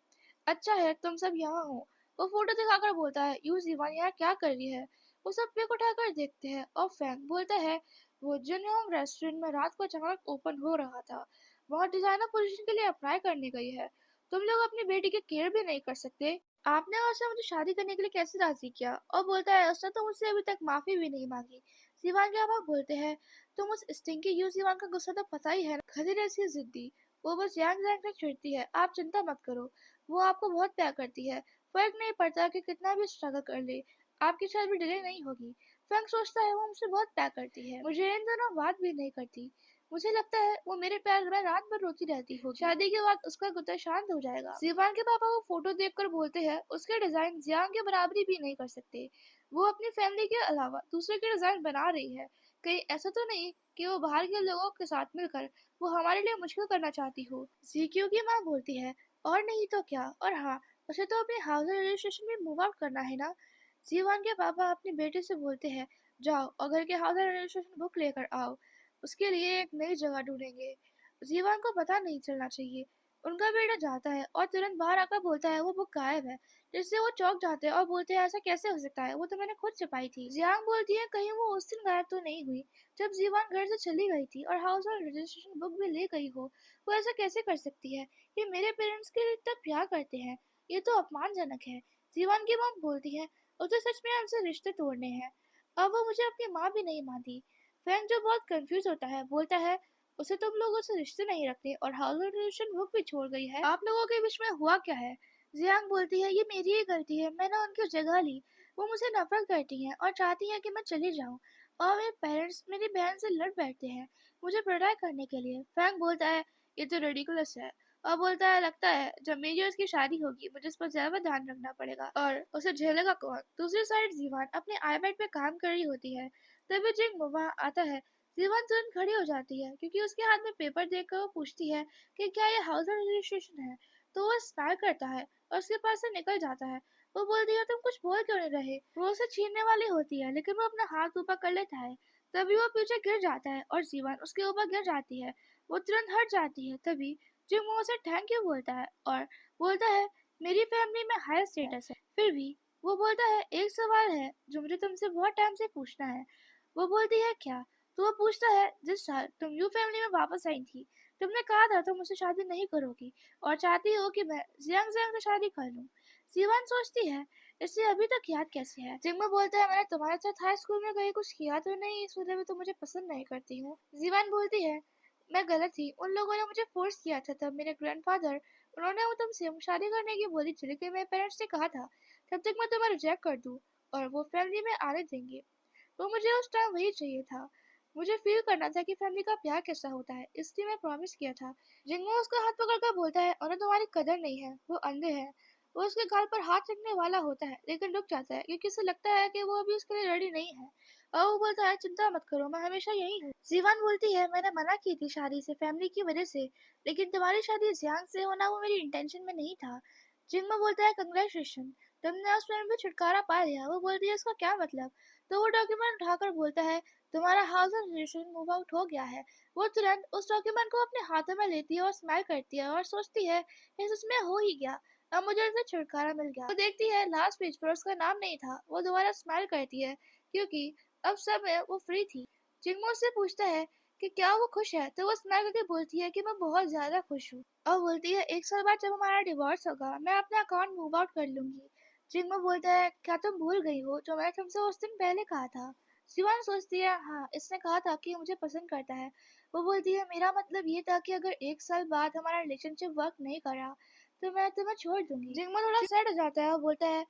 अच्छा है तुम सब यहाँ हो। वो फोटो दिखाकर बोलता है, यू जीवन यहाँ क्या कर रही है? वो सब पिक उठाकर देखते हैं और फैंग बोलता है, वो जिनहोंग रेस्टोरेंट में रात को अचानक ओपन हो रहा था, वहाँ डिजाइनर पोजीशन के लिए अप्लाई करने गई है। तुम लोग अपनी बेटी की केयर भी नहीं कर सकते, आपने उससे मुझे शादी करने के लिए कैसे राजी किया? और बोलता है, उसने तो मुझसे अभी तक माफी भी नहीं मांगी। जीवान के पापा बोलते हैं, तुम उस स्टिंकी यू जीवान का गुस्सा तो पता ही है ना, खदीर ऐसी जिद्दी, वो बस यांग जैंग तक चिढ़ती है, आप चिंता मत करो, वो आपको बहुत प्यार करती है, फर्क नहीं पड़ता कि कितना भी स्ट्रगल कर ले, आपकी शादी भी डिले नहीं होगी। फैंग सोचता है, वो मुझसे बहुत प्यार करती है, मुझे इन दोनों बात भी नहीं करती, मुझे लगता है वो मेरे प्यार में रात भर रोती रहती होगी, शादी के बाद उसका गुस्सा शांत हो जाएगा। जीवान के पापा वो फोटो देखकर बोलते हैं, उसके डिजाइन जियांग के बराबरी भी नहीं कर सकते, वो अपनी फैमिली के अलावा दूसरे के डिजाइन बना रही है, कहीं ऐसा तो नहीं कि वो बाहर के लोगों के साथ मिलकर वो हमारे लिए मुश्किल करना चाहती हो। जीक्यू की माँ बोलती है, और नहीं तो क्या, और हाँ, उसे तो अपने हाउस रजिस्ट्रेशन में मूव आउट करना है ना। जीवान के पापा अपनी बेटे से बोलते हैं, जाओ और घर के हाउस रजिस्ट्रेशन बुक लेकर आओ, उसके लिए एक नई जगह ढूंढेंगे। जीवान को पता नहीं चलना चाहिए। उनका बेटा जाता है और तुरंत बाहर आकर बोलता है, वो बुक गायब है, जिससे वो चौंक जाते हैं और बोलते हैं, ऐसा कैसे हो सकता है, वो तो मैंने खुद छुपाई थी। जियांग बोलती है, कहीं वो उस दिन गायब तो नहीं हुई जब जीवान घर से चली गई थी और हाउस होल्ड रजिस्ट्रेशन बुक भी ले गई हो? वो ऐसा कैसे कर सकती है? ये मेरे पेरेंट्स के लिए इतना प्यार करते हैं, ये तो अपमानजनक है। जीवान की माँ बोलती है, उसे सच में हमसे रिश्ते तोड़ने हैं, अब वो मुझे अपनी माँ भी नहीं मानती। फैंग जो बहुत कंफ्यूज होता है बोलता है, उसे तुम लोगों से रिश्ते नहीं रखते और हाउस रजिस्ट्रेशन बुक भी छोड़ गई है, आप लोगों के बीच में हुआ क्या है? जियांग बोलती है, ये मेरी ही गलती है, मैंने उनकी जगह ली, वो मुझे नफरत करती हैं और चाहती हैं कि मैं चली जाऊं, और मेरे पेरेंट्स मेरी बहन से लड़ बैठते हैं मुझे प्रोटेक्ट करने के लिए। फैंग बोलता है, ये तो रेडिकुलस है, और बोलता है, लगता है जब मेरी और उसकी शादी होगी मुझे इस पर ज्यादा ध्यान रखना पड़ेगा, और उसे झेलेगा कौन? दूसरी साइड जीवान अपने आईपैड पे काम कर रही होती है। तभी जिंग वहाँ आता है। जीवन तुरंत खड़ी हो जाती है क्योंकि उसके हाथ में पेपर देखकर वो पूछती है कि क्या ये हाउस रजिस्ट्रेशन है? तो वो स्माइल करता है और उसके पास से निकल जाता है। वो बोलती है, तुम कुछ बोल क्यों नहीं रहे? वो उसे छीनने वाली होती है लेकिन वो अपना हाथ ऊपर कर लेता है। तभी वो पीछे गिर जाता है और जीवन उसके ऊपर गिर जाती है। वो तुरंत हट जाती है। तभी जिंगमो उसे थैंक यू बोलता है और बोलता है मेरी फैमिली में हाई स्टेटस है। फिर भी वो बोलता है एक सवाल है जो मुझे तुमसे बहुत टाइम से पूछना है। वो बोलती है क्या? तो वो पूछता है जिस साल तुम यू फैमिली में वापस आई थी तुमने कहा था तुम मुझसे शादी नहीं करोगी और चाहती हो कि मैं जियांग जियांग से शादी कर लूं। जीवन सोचती है इसे अभी तक याद कैसे है? जिंगमो बोलता है मैंने तुम्हारे साथ हाई स्कूल में कहीं कुछ किया तो नहीं, इस वजह में तो मुझे पसंद नहीं करती हूँ। जीवन बोलती है मैं गलत थी, उन लोगों ने मुझे फोर्स किया था। तब मेरे ग्रैंडफादर उन्होंने वो तुमसे शादी करने की बोली थी लेकिन मेरे पेरेंट्स ने कहा था तब तक मैं तुम्हें रिजेक्ट कर दूं और वो फैमिली में आने देंगे। तो मुझे उस टाइम वही चाहिए था। मुझे फील करना था कि फैमिली का प्यार कैसा होता है, इसलिए मैं प्रॉमिस किया था। जिंगमो उसका हाथ पकड़कर बोलता है उन्हें तुम्हारी कदर नहीं है, वो अंधे हैं। वो उसके गाल पर हाथ रखने वाला होता है लेकिन रुक जाता है क्योंकि उसे लगता है कि वो अभी उसके लिए रेडी नहीं है। और वो बोलता है चिंता मत करो, मैं हमेशा यही हूँ। जीवान बोलती है मैंने मना की थी शादी से फैमिली की वजह से, लेकिन तुम्हारी शादी जियांग से होना वो मेरी इंटेंशन में नहीं था। जिंगमो बोलता है कंग्रेचुलेशन, तुमने उस फैमिली में छुटकारा पा लिया। वो बोलती है इसका क्या मतलब? तो वो डॉक्यूमेंट उठाकर बोलता है तुम्हारा हाउस रजिस्ट्रेशन मूव आउट हो गया है। वो तुरंत उस डॉक्यूमेंट को अपने हाथों में लेती है और स्माइल करती है और सोचती है ये सच में हो ही गया, अब मुझे उससे छुटकारा मिल गया। वो देखती है लास्ट पेज पर उसका नाम नहीं था। वो दोबारा स्माइल करती है क्योंकि अब सब में वो फ्री थी। जिंगमो से पूछता है कि क्या वो खुश है, तो वो स्माइल करके बोलती है कि मैं बहुत ज्यादा खुश हूँ। और बोलती है एक साल बाद जब हमारा डिवोर्स होगा मैं अपना अकाउंट मूव आउट कर लूंगी। जिंगमो बोलता है क्या तुम भूल गई हो जो मैंने तुमसे उस दिन पहले कहा था? शिवान सोचती है हाँ, इसने कहा था कि मुझे पसंद करता है। वो बोलती है मेरा मतलब ये था कि अगर एक साल बाद हमारा रिलेशनशिप वर्क नहीं करा तो मैं तुम्हें छोड़ दूंगी। जिंगमो थोड़ा सैड हो जाता है और बोलता है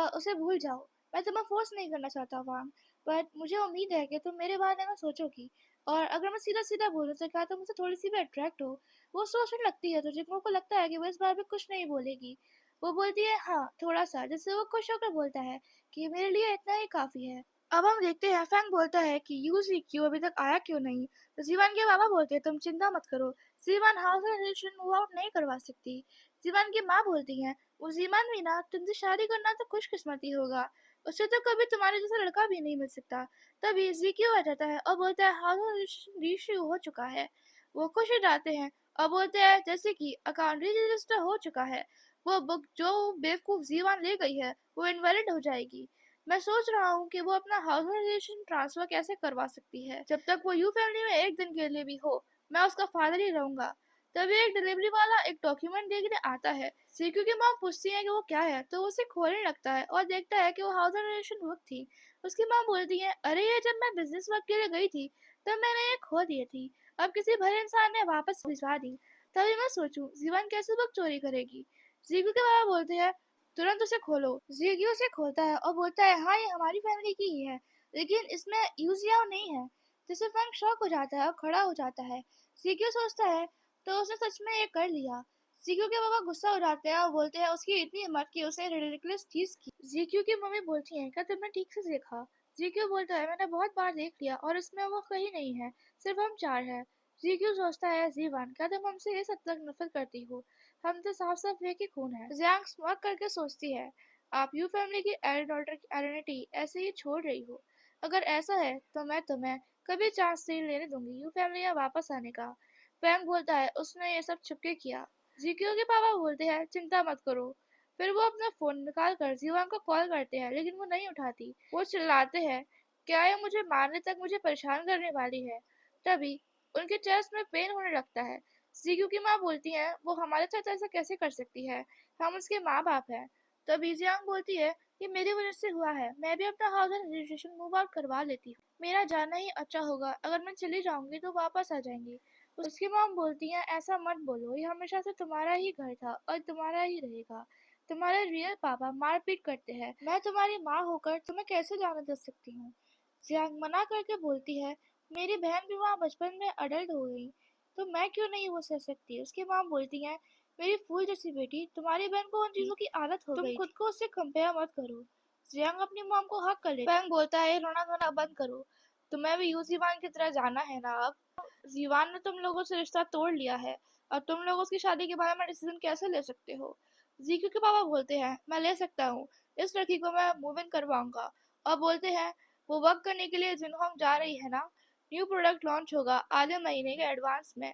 उसे भूल जाओ, मैं तुम्हें फोर्स नहीं करना चाहता वांग, बट मुझे उम्मीद है कि तुम मेरे बारे में सोचोगी। और अगर मैं सीधा सीधा बोलूँ तो क्या तुम मुझसे थोड़ी सी भी अट्रैक्ट हो? वो सोचने लगती है तो जिंगमो को लगता है कि वो इस बारे में कुछ नहीं बोलेगी। वो बोलती है हाँ थोड़ा सा, जिससे वो खुश होकर बोलता है कि मेरे लिए इतना ही काफी है। अब हम देखते हैं फैंग बोलता है कि यूजी क्यों अभी तक आया क्यों नहीं। तो जीवन के पापा बोलते हैं तुम चिंता मत करो, जीवन हाउस रिलेशन मूव आउट नहीं करवा सकती। जीवन की माँ बोलती है वो जीवन भी ना तुमसे शादी करना तो खुशकिस्मती होगा, उससे तो कभी तुम्हारे जैसा लड़का भी नहीं मिल सकता। तभी जी क्यों आ जाता है और बोलता है हाउस रिलेशन हो चुका है। वो खुश हो जाते हैं और बोलते हैं जैसे कि अकाउंट रजिस्टर हो चुका है, वो बुक जो बेवकूफ जीवन ले गई है वो इनवैलिड हो जाएगी। मैं सोच रहा हूँ कि वो अपना हाउस रजिस्ट्रेशन ट्रांसफर कैसे करवा सकती है। जब तक वो यू फैमिली में एक दिन के लिए भी हो मैं उसका फादर ही रहूंगा। तभी एक डिलीवरी वाला एक डॉक्यूमेंट देखने आता है। सीक्यू की माँ पूछती है कि वो क्या है, तो वो उसे खोलने लगता है और देखता है कि वो हाउस रजिस्ट्रेशन बुक थी। उसकी माँ बोलती है अरे ये जब मैं बिजनेस वर्क के लिए गई थी तब मैंने ये खो दी थी, अब किसी भले इंसान ने वापस भिजवा दी। तभी मैं सोचूं जीवन कैसे बुक चोरी करेगी। जीकू के बाबा बोलते हैं तुरंत उसे खोलो। जियो उसे खोलता है और बोलता है हाँ ये हमारी फैमिली की ही है, लेकिन इसमें यूजियाओ नहीं है। जिससे फैंग शॉक हो जाता है और खड़ा हो जाता है। जियो सोचता है तो उसने सच में ये कर लिया। जियो के पापा गुस्सा हो जाते हैं और बोलते हैं उसकी इतनी हिम्मत कि उसने रिडिकुलस चीज की। जियो की मम्मी बोलती है क्या तुमने ठीक से देखा? जियो बोलता है मैंने बहुत बार देख लिया और इसमें वो कहीं नहीं है, सिर्फ हम चार हैं। जियो सोचता है जीवन क्या तुम हमसे इस हद तक नफरत करती हो? हम तो साफ साफ एक ही खून है। जियांग स्mirk करके सोचती है आप यू फैमिली की डॉटर की आइडेंटिटी ऐसे ही छोड़ रही हो? अगर ऐसा है तो मैं तुम्हें कभी चांस नहीं लेने दूंगी यू फैमिली में वापस आने का। फैंग बोलता है उसने ये सब छुपके किया। जीक्यू के पापा बोलते हैं चिंता मत करो। फिर वो अपना फोन निकाल कर जीवांग को कॉल करते हैं लेकिन वो नहीं उठाती। वो चिल्लाते हैं क्या ये मुझे मारने तक मुझे परेशान करने वाली है। तभी उनके चेस्ट में पेन होने लगता है। जीक्यू की माँ बोलती है वो हमारे साथ ऐसा कैसे कर सकती है, हम उसके माँ बाप हैं। तभी जियांग बोलती है ये मेरी वजह से हुआ है, मैं भी अपना हाउस रजिस्ट्रेशन मूव आउट करवा लेती हूँ। मेरा जाना ही अच्छा होगा, अगर मैं चली जाऊंगी तो वापस आ जाएंगी। उसकी मॉम बोलती है ऐसा मत बोलो, ये हमेशा से तुम्हारा ही घर था और तुम्हारा ही रहेगा। तुम्हारे रियल पापा मारपीट करते हैं, मैं तुम्हारी माँ होकर तुम्हें कैसे जाने दे सकती हूँ? जियांग मना करके बोलती है मेरी बहन भी वहाँ बचपन में अडल्ट हो गई तो मैं क्यों नहीं वो सह सकती। उसकी माँ बोलती है मेरी फूल जैसी बेटी, तुम्हारी बहन को उन चीजों की आदत हो गई, तुम खुद को उससे कंपेयर मत करो। जियांग अपनी मॉम को हक कर ले। फैंग बोलता है रोना धोना बंद करो, तुम्हें भी यू जीवान की तरह जाना है ना अब। जीवान ने तुम लोगों से रिश्ता तोड़ लिया है और तुम लोग उसकी शादी के बारे में डिसीजन कैसे ले सकते हो? जीक्यू के पापा बोलते हैं मैं ले सकता हूँ, इस लड़की को मैं मूव इन करवाऊंगा। और बोलते हैं वो वर्क करने के लिए जिनहोंग जा रही है ना। न्यू प्रोडक्ट लॉन्च होगा आधे महीने के एडवांस में।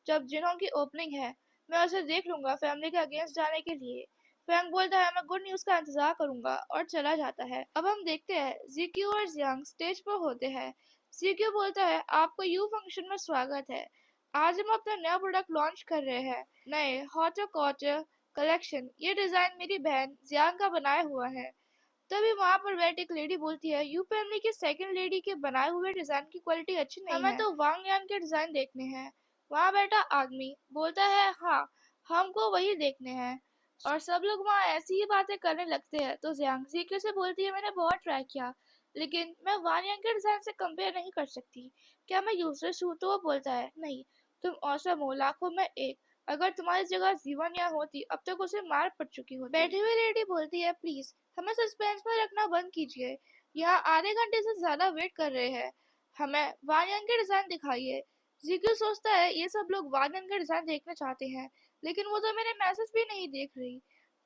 जब जिनहोंग की ओपनिंग है, मैं उसे देख लूंगा फैमिली के अगेंस्ट जाने के लिए। फैंग बोलता है मैं गुड न्यूज का इंतजार करूंगा और चला जाता है। अब हम देखते हैं जीक्यू और जियांग स्टेज पर होते हैं। जीक्यू बोलता है आपको यू फंक्शन में स्वागत है। आज हम अपना नया प्रोडक्ट लॉन्च कर रहे हैं, नए हॉर्टिकल्चर कलेक्शन। ये डिजाइन मेरी बहन जियांग का बनाया हुआ है। तभी वहां पर बैठ एक लेडी बोलती है यू फैमिली की सेकंड लेडी के बनाए हुए डिजाइन की क्वालिटी अच्छी नहीं है, हमें तो वांग यान के डिजाइन देखने हैं। वहां बैठा आदमी बोलता है हाँ, हमको वही देखने हैं। और सब लोग वहाँ ऐसी ही बातें करने लगते हैं। तो जियांग जीके से बोलती है मैंने बहुत ट्राई किया, लेकिन मैं वान यांग के डिजाइन से कंपेयर नहीं कर सकती। क्या मैं यूजलेस हूँ? तो वो बोलता है नहीं, तुम औसम हो, लाखों में एक। अगर तुम्हारी जगह जीवन यहाँ होती अब तक उसे मार पड़ चुकी होती। बैठी हुई लेडी बोलती है प्लीज हमें सस्पेंस में रखना बंद कीजिए। यहाँ आधे घंटे से ज्यादा वेट कर रहे हैं, हमें वानियन के डिजाइन दिखाइए। जीक्यू सोचता है ये सब लोग वानियन के डिजाइन देखना चाहते हैं, लेकिन वो तो मेरे मैसेज भी नहीं देख रही।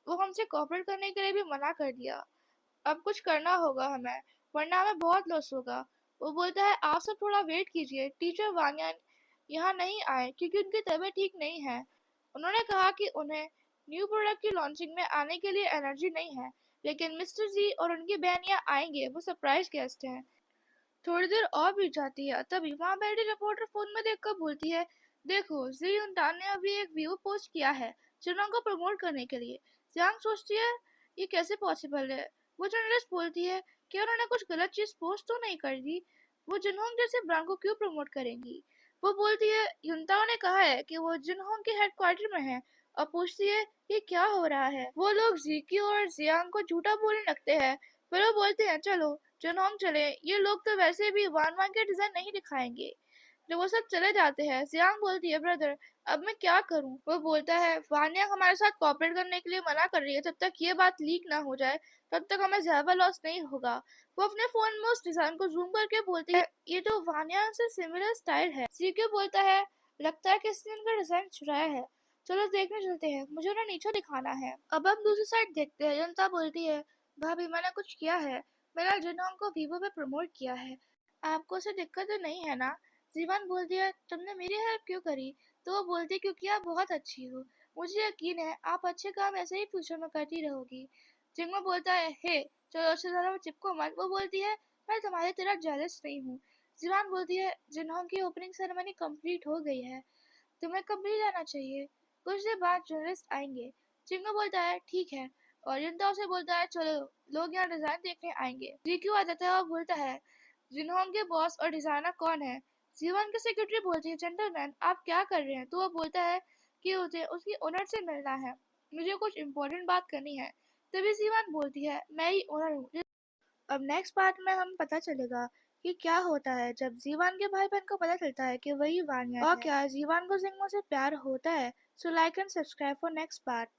वो हमसे कॉपरेट करने के लिए भी मना कर दिया। अब कुछ करना होगा हमें, वरना हमें बहुत लॉस होगा। वो बोलता है आप सब थोड़ा वेट कीजिए, टीचर वानियन यहाँ नहीं आए क्योंकि उनकी तबीयत ठीक नहीं है। उन्होंने कहा कि उन्हें न्यू प्रोडक्ट की लॉन्चिंग में आने के लिए एनर्जी नहीं है, लेकिन मिस्टर जी और उनकी बहन यहाँ आएंगे, वो सरप्राइज गेस्ट हैं। थोड़ी देर और बीत जाती है, तभी वहाँ बैठी रिपोर्टर फोन में देखकर बोलती है देखो जी युनटान ने अभी एक वीडियो पोस्ट किया है जिनोंग को प्रमोट करने के लिए। जियांग सोचती है ये कैसे पॉसिबल है। वो जर्नलिस्ट बोलती है कि उन्होंने कुछ गलत चीज पोस्ट तो नहीं कर दी, वो जिनहोंग जैसे ब्रांड को क्यों प्रमोट करेंगी। वो बोलती है युनताओ ने कहा है कि वो जिनहोंग के हेडक्वार्टर में है, और पूछती है ये क्या हो रहा है। वो लोग जीकी और जियांग को झूठा बोलने लगते हैं। फिर वो बोलते हैं चलो जनोंग चले, ये लोग तो वैसे भी वान वान के डिजाइन नहीं दिखाएंगे। जब वो सब चले जाते हैं जियांग बोलती है ब्रदर अब मैं क्या करूं। वो बोलता है वानियांग हमारे साथ कॉपरेट करने के लिए मना कर रही है, जब तक ये बात लीक ना हो जाए तब तक हमें ज्यादा लॉस नहीं होगा। वो अपने फोन में उस डिजाइन को जूम करके बोलती है ये तो वानियांग से सिमिलर स्टाइल है। सीक्यू बोलता है लगता है किसी ने उनका डिजाइन चुराया है, चलो देखने चलते हैं, मुझे उन्हें नीचे दिखाना है। अब हम दूसरी साइड देखते हैं। जनता बोलती है भाभी मैंने कुछ किया है, मैंने जिनहोंग को वीवो पे प्रमोट किया है, आपको उसे दिक्कत तो नहीं है ना। जीवन बोलती है तुमने मेरी हेल्प क्यों करी। तो वो बोलती है क्योंकि आप बहुत अच्छी हो, मुझे यकीन है आप अच्छे काम ऐसे ही फ्यूचर में करती रहोगी। जिंगो बोलता है हे चलो उससे ज्यादा चिपको मत। वो बोलती है मैं तुम्हारी तरह जेलस नहीं हूँ। जीवन बोलती है जिनहोंग की ओपनिंग सेरेमनी कंप्लीट हो गई है, तुम्हें कभी जाना चाहिए, कुछ देर बाद जर्नलिस्ट आएंगे। जिंगो बोलता है ठीक है, और युनताओ से बोलता है चलो लोग यहाँ डिजाइन देखने आएंगे। जीक्यू आ जाता है और बोलता है जिनहोंग के बॉस और डिजाइनर कौन है। जीवन के सेक्रेटरी बोलती है जेंटलमैन आप क्या कर रहे हैं। तो वो बोलता है कि उसे उसकी ओनर से मिलना है, मुझे कुछ इम्पोर्टेंट बात करनी है। तभी जीवन बोलती है मैं ही ओनर हूँ। अब नेक्स्ट पार्ट में हम पता चलेगा कि क्या होता है जब जीवान के भाई बहन को पता चलता है कि वही वानिया और है। क्या जीवान को जिंगो से प्यार होता है। So like and subscribe for next part.